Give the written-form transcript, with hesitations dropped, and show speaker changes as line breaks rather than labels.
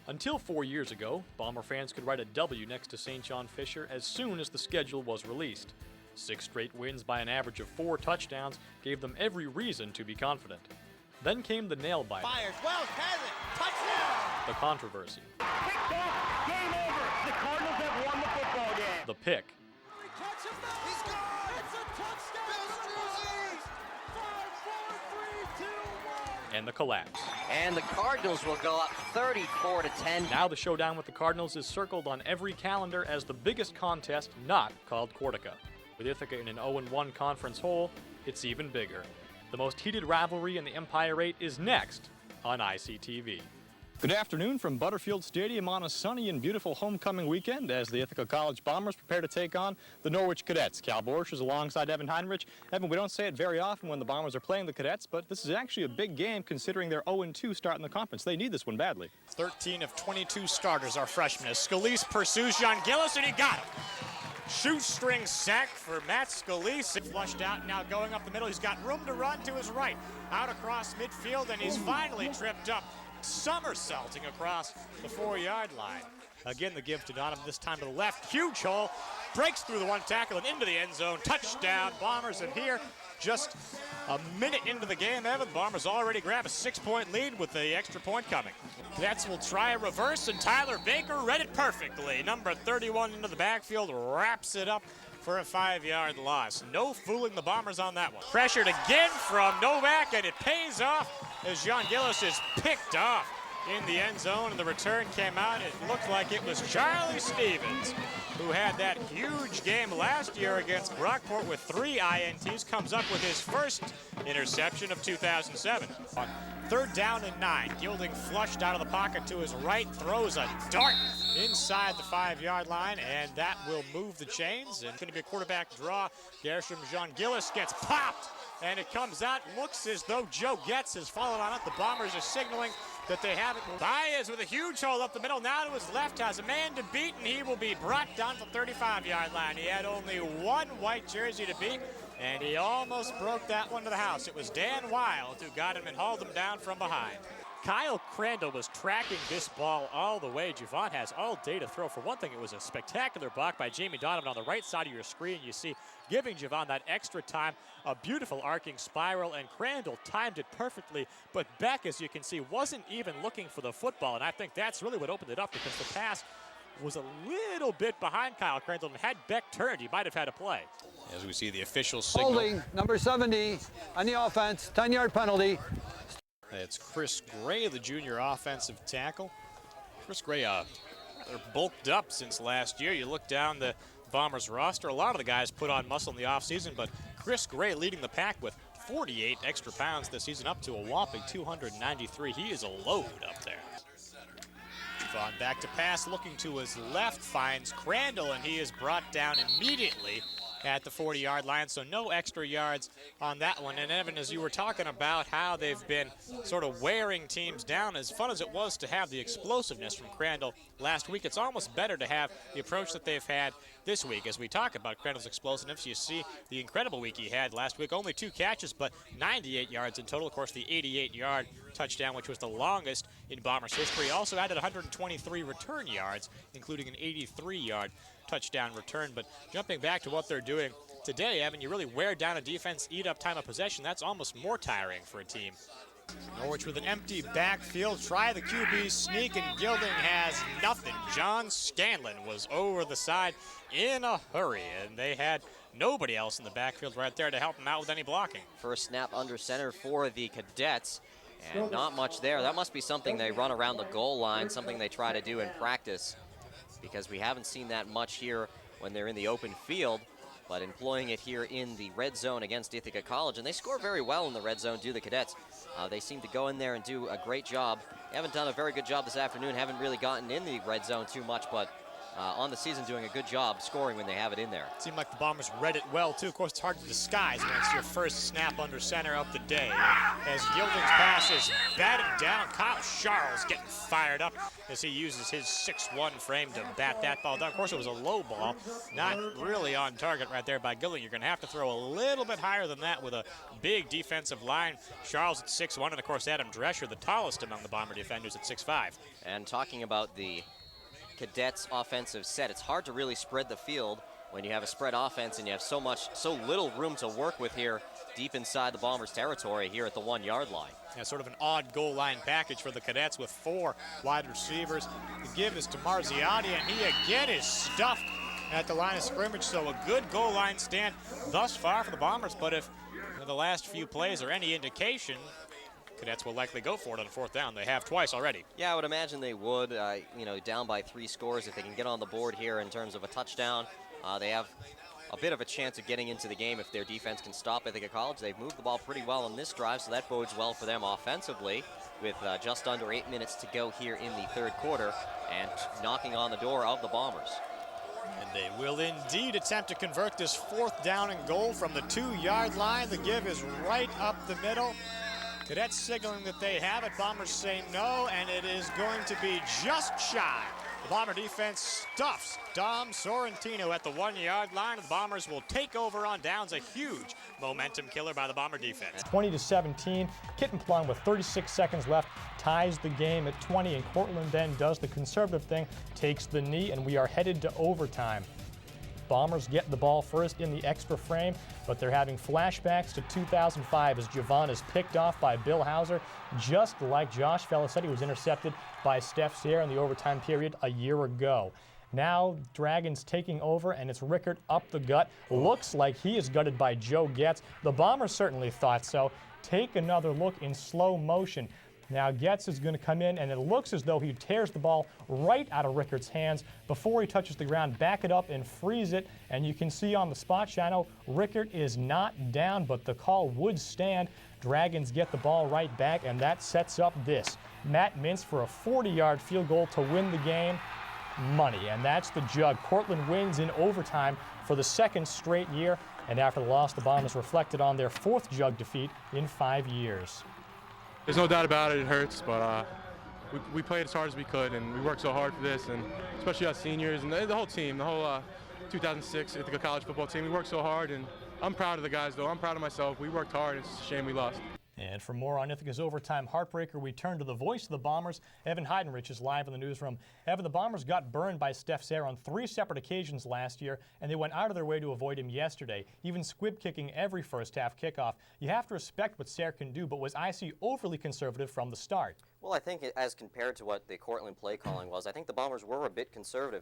Until 4 years ago, Bomber fans could write a W next to St. John Fisher as soon as the schedule was released. 6 straight wins by an average of 4 touchdowns gave them every reason to be confident. Then came the nail-biter.
Fires, Wells has it, touchdown!
The controversy.
Picked off, game over. The Cardinals have won the football game.
The pick.
Catch him now! He's gone! It's a touchdown! Bills! 5, 4, 3, 2, 1!
And the collapse.
And the Cardinals will go up 34-10.
Now the showdown with the Cardinals is circled on every calendar as the biggest contest not called Cortica. With Ithaca in an 0-1 conference hole, it's even bigger. The most heated rivalry in the Empire 8 is next on ICTV. Good afternoon from Butterfield Stadium on a sunny and beautiful homecoming weekend as the Ithaca College Bombers prepare to take on the Norwich Cadets. Callum Borchers alongside Evan Heinrich. Evan, we don't say it very often when the Bombers are playing the Cadets, but this is actually a big game considering their 0-2 start in the conference. They need this one badly.
13 of 22 starters are freshmen as Scalise pursues John Gillis, and he got him. Shoestring sack for Matt Scalise. Flushed out, now going up the middle. He's got room to run to his right. Out across midfield, and he's finally tripped up. Somersaulting across the 4-yard line. Again, the give to Donovan, this time to the left. Huge hole. Breaks through the one tackle and into the end zone. Touchdown, Bombers. And here, just a minute into the game, Evan, Bombers already grab a 6-point lead with the extra point coming. Cadets will try a reverse, and Tyler Baker read it perfectly. Number 31 into the backfield, wraps it up for a 5-yard loss. No fooling the Bombers on that one. Pressured again from Novak, and it pays off as John Gillis is picked off in the end zone, and the return came out. It looked like it was Charlie Stevens, who had that huge game last year against Brockport with 3 INTs, comes up with his first interception of 2007. On 3rd down and 9, Gilding flushed out of the pocket to his right, throws a dart inside the 5-yard line, and that will move the chains. And it's going to be a quarterback draw. Gershom John Gillis gets popped, and it comes out. Looks as though Joe Getz has fallen on it. The Bombers are signaling that they have it. Baez with a huge hole up the middle. Now to his left, has a man to beat, and he will be brought down to the 35-yard line. He had only one white jersey to beat, and he almost broke that one to the house. It was Dan Wild who got him and hauled him down from behind. Kyle Crandall was tracking this ball all the way. Javon has all day to throw. For one thing, it was a spectacular block by Jamie Donovan on the right side of your screen. You see, giving Javon that extra time, a beautiful arcing spiral, and Crandall timed it perfectly. But Beck, as you can see, wasn't even looking for the football, and I think that's really what opened it up, because the pass was a little bit behind Kyle Crandall, and had Beck turned, he might have had a play. As we see the official signal.
Holding, number 70 on the offense, 10-yard penalty.
It's Chris Gray, the junior offensive tackle. Chris Gray, they're bulked up since last year. You look down the Bombers roster, a lot of the guys put on muscle in the offseason, but Chris Gray leading the pack with 48 extra pounds this season, up to a whopping 293. He is a load up there. Vaughn back to pass, looking to his left, finds Crandall, and he is brought down immediately at the 40-yard line, so no extra yards on that one. And Evan, as you were talking about how they've been sort of wearing teams down, as fun as it was to have the explosiveness from Crandall last week, it's almost better to have the approach that they've had this week. As we talk about Crandall's explosiveness, you see the incredible week he had last week. Only 2 catches, but 98 yards in total. Of course, the 88-yard touchdown, which was the longest in Bombers history. He also added 123 return yards, including an 83-yard touchdown return. But jumping back to what they're doing today, Evan, you really wear down a defense, eat up time of possession. That's almost more tiring for a team. Norwich with an empty backfield, try the QB sneak, and Gilding has nothing. John Scanlon was over the side in a hurry, and they had nobody else in the backfield right there to help him out with any blocking.
First snap under center for the Cadets, and not much there. That must be something they run around the goal line, something they try to do in practice, because we haven't seen that much here when they're in the open field, but employing it here in the red zone against Ithaca College, and they score very well in the red zone, do the Cadets. They seem to go in there and do a great job. They haven't done a very good job this afternoon, haven't really gotten in the red zone too much, but on the season doing a good job scoring when they have it in there.
Seemed like the Bombers read it well, too. Of course, it's hard to disguise when it's your first snap under center of the day. As Yielding's pass is batted down, Kyle Charles getting fired up as he uses his 6'1" frame to bat that ball down. Of course, it was a low ball, not really on target right there by Gilling. You're going to have to throw a little bit higher than that with a big defensive line. Charles at 6'1", and of course, Adam Drescher, the tallest among the Bomber defenders, at 6'5".
And talking about the Cadets offensive set, it's hard to really spread the field when you have a spread offense and you have so little room to work with here deep inside the Bombers territory here at the 1-yard line.
Yeah, sort of an odd goal line package for the Cadets with 4 wide receivers. The give is to Marziotti, and he again is stuffed at the line of scrimmage, so a good goal line stand thus far for the Bombers, but if the last few plays are any indication, Cadets will likely go for it on 4th down. They have twice already.
Yeah, I would imagine they would. Down by 3 scores, if they can get on the board here in terms of a touchdown, they have a bit of a chance of getting into the game if their defense can stop Ithaca College. They've moved the ball pretty well on this drive, so that bodes well for them offensively with just under 8 minutes to go here in the 3rd quarter and knocking on the door of the Bombers.
And they will indeed attempt to convert this 4th down and goal from the 2-yard line. The give is right up the middle. Cadets signaling that they have it. Bombers say no, and it is going to be just shy. The Bomber defense stuffs Dom Sorrentino at the 1-yard line. The Bombers will take over on downs. A huge momentum killer by the Bomber defense.
20-17. Kitten Plum with 36 seconds left ties the game at 20, and Cortland then does the conservative thing, takes the knee, and we are headed to overtime. Bombers get the ball first in the extra frame, but they're having flashbacks to 2005 as Javon is picked off by Bill Hauser, just like Josh Felicetti was intercepted by Steph Sierra in the overtime period a year ago. Now Dragons taking over, and it's Rickert up the gut. Looks like he is gutted by Joe Getz. The Bombers certainly thought so. Take another look in slow motion. Now Getz is going to come in, and it looks as though he tears the ball right out of Rickert's hands before he touches the ground. Back it up and freeze it, and you can see on the spot channel, Rickert is not down, but the call would stand. Dragons get the ball right back, and that sets up this. Matt Mintz for a 40-yard field goal to win the game. Money, and that's the jug. Portland wins in overtime for the 2nd straight year, and after the loss, the Bombers reflected on their 4th jug defeat in 5 years.
There's no doubt about it, it hurts, but we played as hard as we could, and we worked so hard for this, and especially us seniors and the whole team, the whole 2006 Ithaca College football team. We worked so hard, and I'm proud of the guys, though. I'm proud of myself. We worked hard. It's a shame we lost.
And for more on Ithaca's overtime heartbreaker, we turn to the voice of the Bombers. Evan Heidenrich is live in the newsroom. Evan, the Bombers got burned by Steph Sayre on 3 separate occasions last year, and they went out of their way to avoid him yesterday, even squib kicking every first-half kickoff. You have to respect what Sayre can do, but was IC overly conservative from the start?
Well, I think as compared to what the Cortland play calling was, I think the Bombers were a bit conservative.